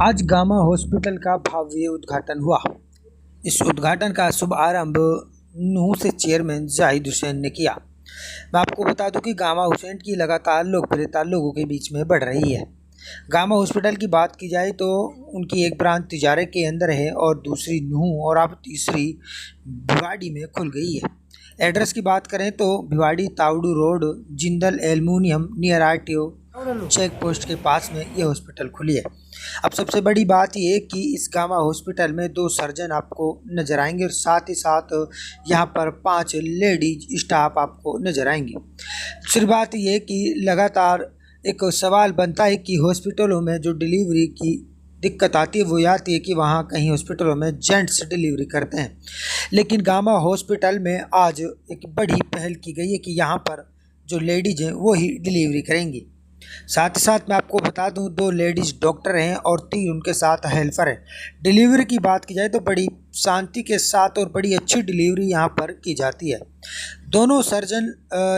आज gamma hospital का भव्य उद्घाटन हुआ। इस उद्घाटन का शुभारंभ नूह से चेयरमैन जाहिद हुसैन ने किया। मैं आपको बता दूं कि गामा हुसैन की लगातार लोकप्रियता लोगों के बीच में बढ़ रही है। गामा हॉस्पिटल की बात की जाए तो उनकी एक ब्रांच तिजारे के अंदर है और दूसरी नूह और अब तीसरी भिवाड़ी में खुल गई है। एड्रेस की बात करें तो Bhiwadi Tauru road, Jindal aluminium near RTO check post के पास में ये हॉस्पिटल खुली है। अब सबसे बड़ी बात ये कि इस गामा हॉस्पिटल में 2 सर्जन आपको नज़र आएंगे और साथ ही साथ यहाँ पर 5 लेडीज स्टाफ आपको नज़र आएंगी। दूसरी बात ये कि लगातार एक सवाल बनता है कि हॉस्पिटलों में जो डिलीवरी की दिक्कत आती है वो ये आती है कि वहाँ कहीं हॉस्पिटलों में जेंट्स डिलीवरी करते हैं, लेकिन गामा हॉस्पिटल में आज एक बड़ी पहल की गई है कि यहाँ पर जो लेडीज़ हैं वो ही डिलीवरी करेंगी। साथ ही साथ मैं आपको बता दूं 2 लेडीज़ डॉक्टर हैं और 3 उनके साथ हेल्पर हैं। डिलीवरी की बात की जाए तो बड़ी शांति के साथ और बड़ी अच्छी डिलीवरी यहाँ पर की जाती है। दोनों सर्जन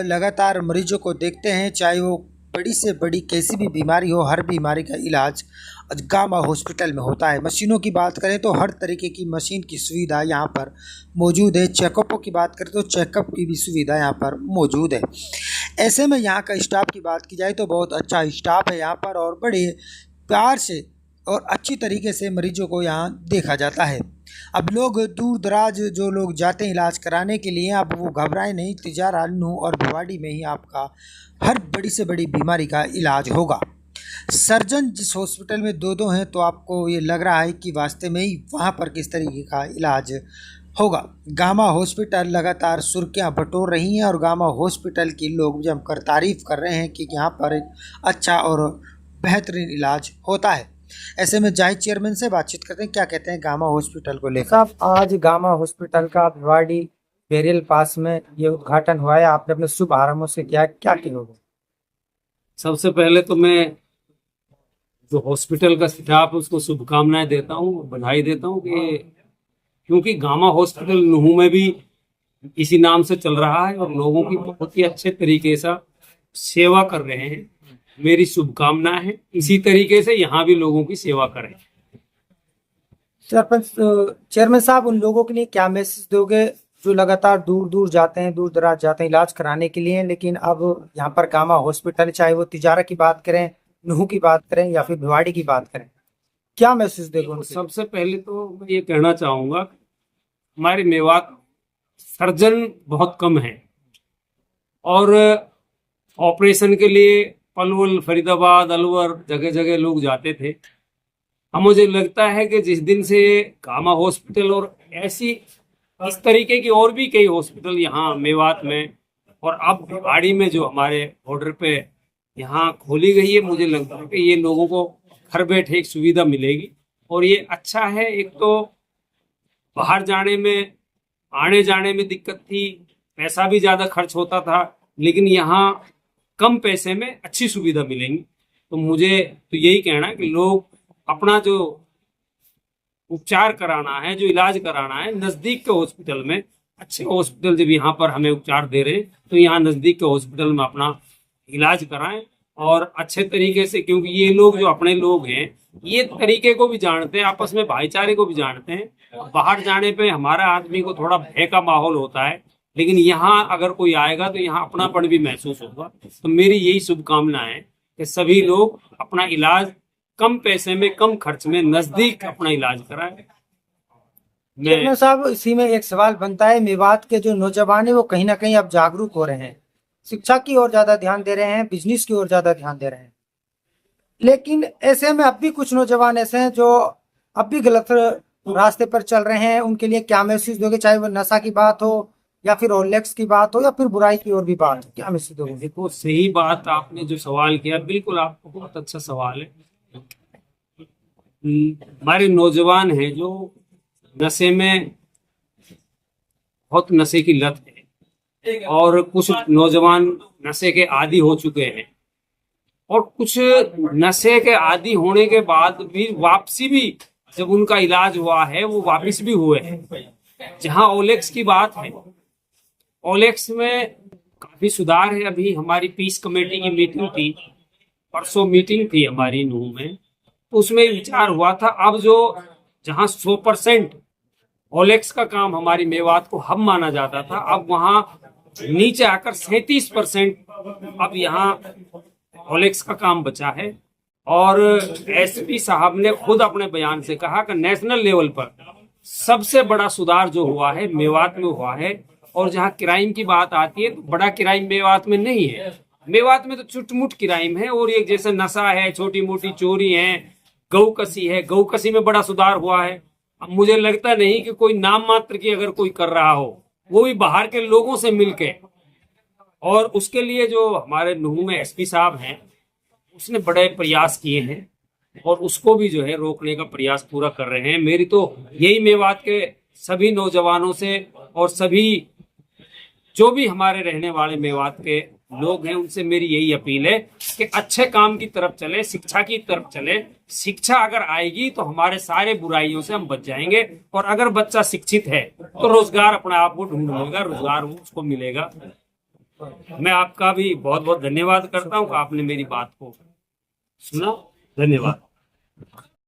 लगातार मरीजों को देखते हैं, चाहे वो बड़ी से बड़ी कैसी भी बीमारी हो, हर बीमारी का इलाज गामा हॉस्पिटल में होता है। मशीनों की बात करें तो हर तरीके की मशीन की सुविधा यहाँ पर मौजूद है। चेकअपों की बात करें तो चेकअप की भी सुविधा यहाँ पर मौजूद है। ऐसे में यहाँ का स्टाफ की बात की जाए तो बहुत अच्छा स्टाफ है यहाँ पर और बड़े प्यार से और अच्छी तरीके से मरीजों को यहाँ देखा जाता है। अब लोग दूर दराज जो लोग जाते हैं इलाज कराने के लिए, अब वो घबराएं नहीं। तिजारा, नूह और भिवाड़ी में ही आपका हर बड़ी से बड़ी बीमारी का इलाज होगा। सर्जन जिस हॉस्पिटल में 2-2 हैं तो आपको ये लग रहा है कि वास्तव में ही वहाँ पर किस तरीके का इलाज होगा। गामा हॉस्पिटल लगातार सुर्खियाँ बटोर रही हैं और गामा हॉस्पिटल की लोग जमकर तारीफ़ कर रहे हैं कि यहाँ पर एक अच्छा और बेहतरीन इलाज होता है। ऐसे में जाहिद चेयरमैन से बातचीत करते हैं, क्या कहते हैं गामा हॉस्पिटल को लेकर। साहब, आज गामा हॉस्पिटल का भिवाड़ी बेरियल पास में ये उद्घाटन हुआ है। आपने अपने शुभ आरंभों से क्या क्या किया होगा? सबसे पहले तो मैं जो हॉस्पिटल का स्टाफ है उसको शुभकामनाएं देता हूँ, बधाई देता हूँ कि क्योंकि गामा हॉस्पिटल नुहू में भी इसी नाम से चल रहा है और लोगों की बहुत ही अच्छे तरीके से सेवा कर रहे हैं। मेरी शुभकामना है इसी तरीके से यहाँ भी लोगों की सेवा करें। सरपंच चेयरमैन साहब, उन लोगों के लिए क्या मैसेज दोगे जो लगातार दूर दूर जाते हैं, दूर दराज जाते हैं इलाज कराने के लिए, लेकिन अब यहाँ पर गामा हॉस्पिटल, चाहे वो तिजारा की बात करें, नुहू की बात करें या फिर भिवाड़ी की बात करें, क्या मैसेज देगा उनसे? सबसे पहले तो मैं ये कहना चाहूंगा, हमारे मेवात सर्जन बहुत कम है और ऑपरेशन के लिए पलवल, फरीदाबाद, अलवर जगह जगह लोग जाते थे। अब मुझे लगता है कि जिस दिन से गामा हॉस्पिटल और ऐसी इस तरीके की और भी कई हॉस्पिटल यहाँ मेवात में और अब भिवाड़ी में जो हमारे बॉर्डर पे यहाँ खोली गई है, मुझे लगता है कि ये लोगों को घर बैठे एक सुविधा मिलेगी और ये अच्छा है। एक तो बाहर जाने में, आने जाने में दिक्कत थी, पैसा भी ज्यादा खर्च होता था, लेकिन यहाँ कम पैसे में अच्छी सुविधा मिलेंगी। तो मुझे तो यही कहना है कि लोग अपना जो उपचार कराना है, जो इलाज कराना है, नजदीक के हॉस्पिटल में, अच्छे हॉस्पिटल जब यहाँ पर हमें उपचार दे रहे हैं तो यहाँ नजदीक के हॉस्पिटल में अपना इलाज कराएं और अच्छे तरीके से, क्योंकि ये लोग जो अपने लोग हैं ये तरीके को भी जानते हैं, आपस में भाईचारे को भी जानते हैं। बाहर जाने पे हमारा आदमी को थोड़ा भय का माहौल होता है, लेकिन यहाँ अगर कोई आएगा तो यहाँ अपनापन भी महसूस होगा। तो मेरी यही शुभकामना है कि सभी लोग अपना इलाज कम पैसे में, कम खर्च में, नजदीक अपना इलाज कराएं। चेयरमैन साहब, इसी में एक सवाल बनता है, मेवात के जो नौजवान है वो कहीं ना कहीं अब जागरूक हो रहे हैं, शिक्षा की ओर ज्यादा ध्यान दे रहे हैं, बिजनेस की ओर ज्यादा ध्यान दे रहे हैं, लेकिन ऐसे में अब भी कुछ नौजवान ऐसे हैं जो अब भी गलत रास्ते पर चल रहे हैं। उनके लिए क्या मैसेज दोगे, चाहे वो नशा की बात हो या फिर ओलेक्स की बात हो या फिर बुराई की ओर भी बात हो, क्या मैसेज दोगे? देखो, सही बात आपने जो सवाल किया, बिल्कुल आपको बहुत अच्छा सवाल है। हमारे नौजवान हैं जो नशे में, बहुत नशे की लत है और कुछ नौजवान नशे के आदी हो चुके हैं और कुछ नशे के आदी होने के बाद भी वापसी भी, जब उनका इलाज हुआ है वो वापस भी हुए हैं। जहां ओलेक्स की बात है, ओलेक्स में काफी सुधार है। अभी हमारी पीस कमेटी की मीटिंग थी, परसों मीटिंग थी हमारी नूह में, तो उसमें विचार हुआ था अब जो जहां 100% ओलेक्स का काम हमारी मेवात को हब माना जाता था, अब वहां नीचे आकर 37% अब यहाँ ओलेक्स का काम बचा है। और एसपी साहब ने खुद अपने बयान से कहा कि नेशनल लेवल पर सबसे बड़ा सुधार जो हुआ है मेवात में हुआ है। और जहाँ क्राइम की बात आती है तो बड़ा क्राइम मेवात में नहीं है, मेवात में तो चुटमुट क्राइम है और एक जैसे नशा है, छोटी मोटी चोरी है, गौकसी है, गौकसी में बड़ा सुधार हुआ है। अब मुझे लगता नहीं कि कोई नाम मात्र की अगर कोई कर रहा हो वो भी बाहर के लोगों से मिलके। और उसके लिए जो हमारे नूह में एसपी साहब हैं उसने बड़े प्रयास किए हैं और उसको भी जो है रोकने का प्रयास पूरा कर रहे हैं। मेरी तो यही मेवात के सभी नौजवानों से और सभी जो भी हमारे रहने वाले मेवात के लोग हैं उनसे मेरी यही अपील है कि अच्छे काम की तरफ चले, शिक्षा की तरफ चले। शिक्षा अगर आएगी तो हमारे सारे बुराइयों से हम बच जाएंगे। और अगर बच्चा शिक्षित है तो रोजगार अपने आप को ढूंढ लेगा, रोजगार उसको मिलेगा। मैं आपका भी बहुत बहुत धन्यवाद करता हूँ कि आपने मेरी बात को सुना। धन्यवाद।